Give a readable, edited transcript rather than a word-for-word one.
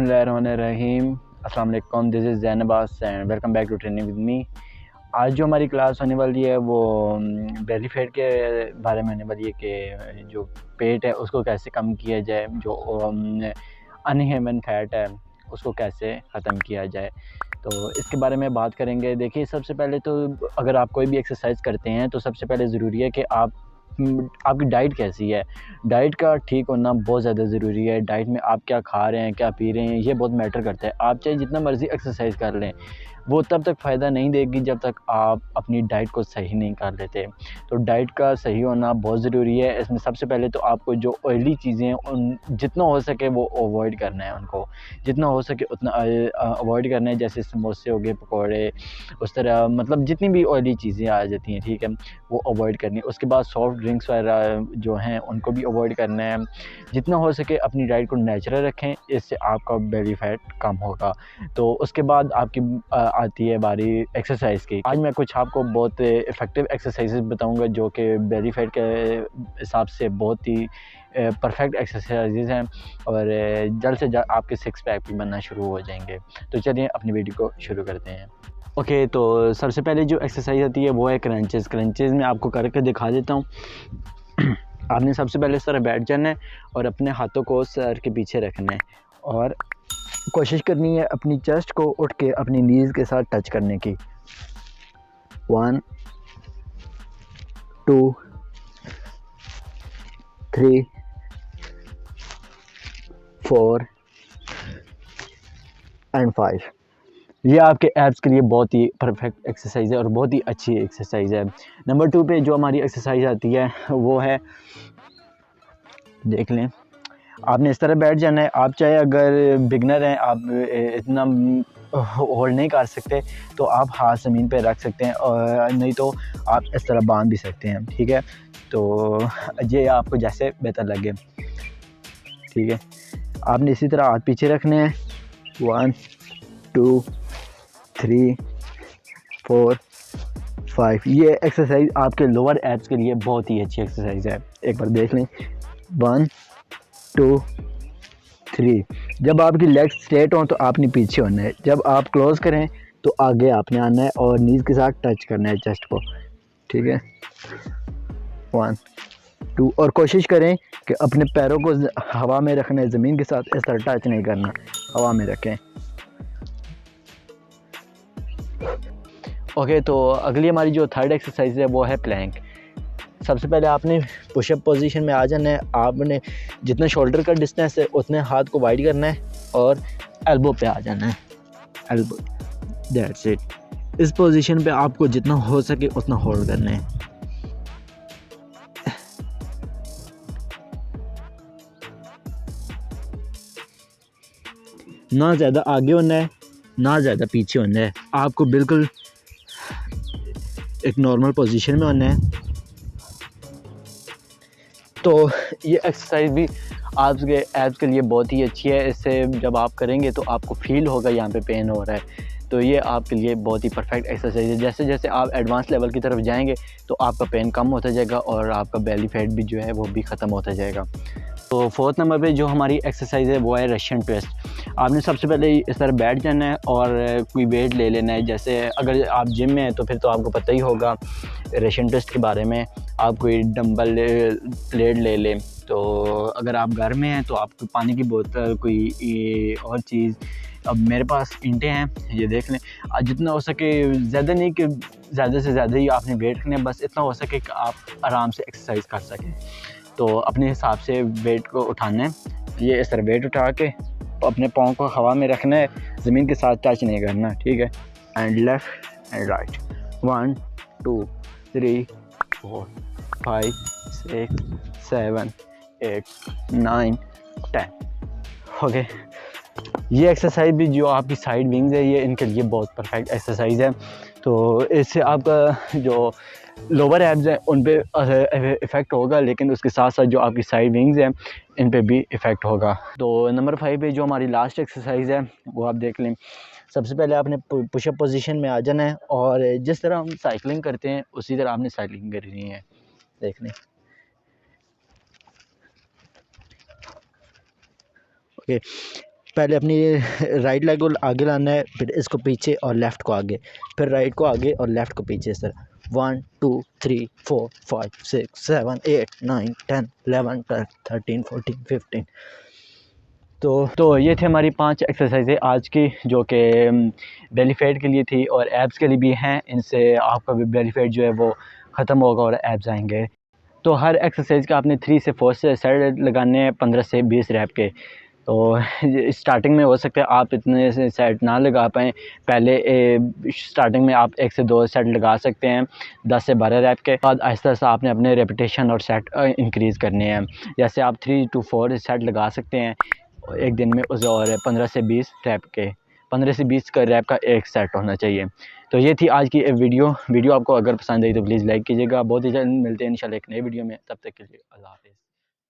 बिस्मिल्लाहिर्रहमानिर्रहीम। अस्सलाम वालेकुम, this is Zainabas and welcome back to training with me. आज जो हमारी क्लास होने वाली है वो बेली फैट के बारे में होने वाली है कि जो पेट है उसको कैसे कम किया जाए, जो अनह्यूमन फैट है उसको कैसे ख़त्म किया जाए। तो इसके बारे में बात करेंगे। देखिए, सबसे पहले तो अगर आप कोई भी एक्सरसाइज करते हैं तो सबसे पहले ज़रूरी है कि आपकी डाइट कैसी है। डाइट का ठीक होना बहुत ज़्यादा ज़रूरी है। डाइट में आप क्या खा रहे हैं, क्या पी रहे हैं, ये बहुत मैटर करता है। आप चाहे जितना मर्ज़ी एक्सरसाइज कर लें, वो तब तक फ़ायदा नहीं देगी जब तक आप अपनी डाइट को सही नहीं कर लेते। तो डाइट का सही होना बहुत ज़रूरी है। इसमें सबसे पहले तो आपको जो ऑयली चीज़ें हैं उन जितना हो सके वो अवॉइड करना है। उनको जितना हो सके उतना अवॉइड करना है। जैसे समोसे हो गए, पकौड़े, उस तरह मतलब जितनी भी ऑयली चीज़ें आ जाती हैं, ठीक है, वो अवॉइड करनी है। उसके बाद सॉफ्ट ड्रिंक्स वगैरह जो हैं उनको भी अवॉइड करना है। जितना हो सके अपनी डाइट को नेचुरल रखें, इससे आपका बेली फैट कम होगा। तो उसके बाद आपकी आती है बारी एक्सरसाइज की। आज मैं कुछ आपको बहुत इफ़ेक्टिव एक्सरसाइजेज बताऊंगा जो कि बेली फैट के हिसाब से बहुत ही परफेक्ट एक्सरसाइजेज हैं और जल्द से जल्द आपके सिक्स पैक भी बनना शुरू हो जाएंगे। तो चलिए अपनी वीडियो को शुरू करते हैं। ओके, तो सबसे पहले जो एक्सरसाइज आती है वो है क्रंचेस। क्रंचेस में आपको करके दिखा देता हूँ। आपने सबसे पहले इस तरह बैठ जाना है और अपने हाथों को सर के पीछे रखना है और कोशिश करनी है अपनी चेस्ट को उठ के अपनी नीज़ के साथ टच करने की। 1 2 3 4 एंड 5। ये आपके एब्स के लिए बहुत ही परफेक्ट एक्सरसाइज है और बहुत ही अच्छी एक्सरसाइज है। नंबर 2 पे जो हमारी एक्सरसाइज आती है वो है, देख लें, आपने इस तरह बैठ जाना है। आप चाहे अगर बिगनर हैं, आप इतना होल्ड नहीं कर सकते तो आप हाथ ज़मीन पे रख सकते हैं और नहीं तो आप इस तरह बांध भी सकते हैं, ठीक है। तो ये आपको जैसे बेहतर लगे, ठीक है। आपने इसी तरह हाथ पीछे रखने हैं। 1 2 3 4 5। ये एक्सरसाइज आपके लोअर एब्स के लिए बहुत ही अच्छी एक्सरसाइज है। एक बार देख लें। 1 2 3। जब आपकी लेग्स स्ट्रेट हों तो आपने पीछे होना है। जब आप क्लोज करें तो आगे आपने आना है और नीज के साथ टच करना है चेस्ट को, ठीक है। 1 2। और कोशिश करें कि अपने पैरों को हवा में रखना है, ज़मीन के साथ इस तरह टच नहीं करना, हवा में रखें। ओके, तो अगली हमारी जो थर्ड एक्सरसाइज है वो है प्लैंक। सबसे पहले आपने पुशअप पोजीशन में आ जाना है। आपने जितना शोल्डर का डिस्टेंस है उतने हाथ को वाइड करना है और एल्बो पे आ जाना है। Elbow, that's it. इस पोजीशन पे आपको जितना हो सके उतना होल्ड करना है। ना ज़्यादा आगे होना है, ना ज़्यादा पीछे होना है। आपको बिल्कुल एक नॉर्मल पोजीशन में होना है। तो ये एक्सरसाइज भी आपके एब्स के लिए बहुत ही अच्छी है। इससे जब आप करेंगे तो आपको फील होगा यहाँ पे पेन हो रहा है। तो ये आपके लिए बहुत ही परफेक्ट एक्सरसाइज है। जैसे जैसे आप एडवांस लेवल की तरफ जाएंगे तो आपका पेन कम होता जाएगा और आपका बेली फैट भी जो है वो भी ख़त्म होता जाएगा। तो फोर्थ नंबर पे जो हमारी एक्सरसाइज है वो है रशियन ट्विस्ट। आपने सबसे पहले इस तरह बैठ जाना है और कोई वेट ले लेना है। जैसे अगर आप जिम में हैं तो फिर तो आपको पता ही होगा रशियन ट्विस्ट के बारे में। आप कोई डंबल प्लेट ले लें। तो अगर आप घर में हैं तो आप पानी की बोतल, कोई और चीज़। अब मेरे पास ईंटें हैं, ये देख लें। जितना हो सके, ज़्यादा नहीं कि ज़्यादा से ज़्यादा ही आपने वेट रखना है, बस इतना हो सके कि आप आराम से एक्सरसाइज कर सकें। तो अपने हिसाब से वेट को उठाना है। ये इस तरह वेट उठा के अपने पाँव को हवा में रखना है, ज़मीन के साथ टच नहीं करना, ठीक है। And left and right. 1 2 3 4 5 6 7 8 9 10। Okay, ये एक्सरसाइज भी जो आपकी साइड विंग्स है ये इनके लिए बहुत परफेक्ट एक्सरसाइज है। तो इससे आपका जो लोअर एब्स हैं उन पे इफ़ेक्ट होगा, लेकिन उसके साथ साथ जो आपकी साइड विंग्स हैं इन पे भी इफ़ेक्ट होगा। तो नंबर 5 पे जो हमारी लास्ट एक्सरसाइज है वो आप देख लें। सबसे पहले आपने पुशअप पोजीशन में आ जाना है और जिस तरह हम साइकिलिंग करते हैं उसी तरह आपने साइकिलिंग करनी है, देख लें। ओके, पहले अपनी राइट लेग को आगे लाना है, फिर इसको पीछे और लेफ़्ट को आगे, फिर राइट को आगे और लेफ़्ट को पीछे। सर 1 2 3 4 5 6 7 8 9 10 11 12 13 14 15। तो ये थे हमारी 5 एक्सरसाइजें आज की, जो कि बेली फैट के लिए थी और एब्स के लिए भी हैं। इनसे आपका भी बेली फैट जो है वो ख़त्म होगा और एब्स आएंगे। तो हर एक्सरसाइज का आपने 3 से 4 से सेट लगाने हैं, 15 से 20 रैप के। तो स्टार्टिंग में हो सकता है आप इतने से सेट ना लगा पाएँ, पहले स्टार्टिंग में आप 1 से 2 सेट लगा सकते हैं 10 से 12 रैप के बाद। आहिस्ता आहिस्ता आपने अपने रेपिटेशन और सेट इंक्रीज़ करने हैं। जैसे आप 3 to 4 सेट लगा सकते हैं एक दिन में उस, और 15 से 20 रैप के, 15 से 20 का रैप का एक सेट होना चाहिए। तो ये थी आज की वीडियो आपको अगर पसंद आई तो प्लीज़ लाइक कीजिएगा। बहुत ही जल्द मिलते हैं इंशाल्लाह एक नई वीडियो में, तब तक के लिए अल्लाह हाफ़िज़।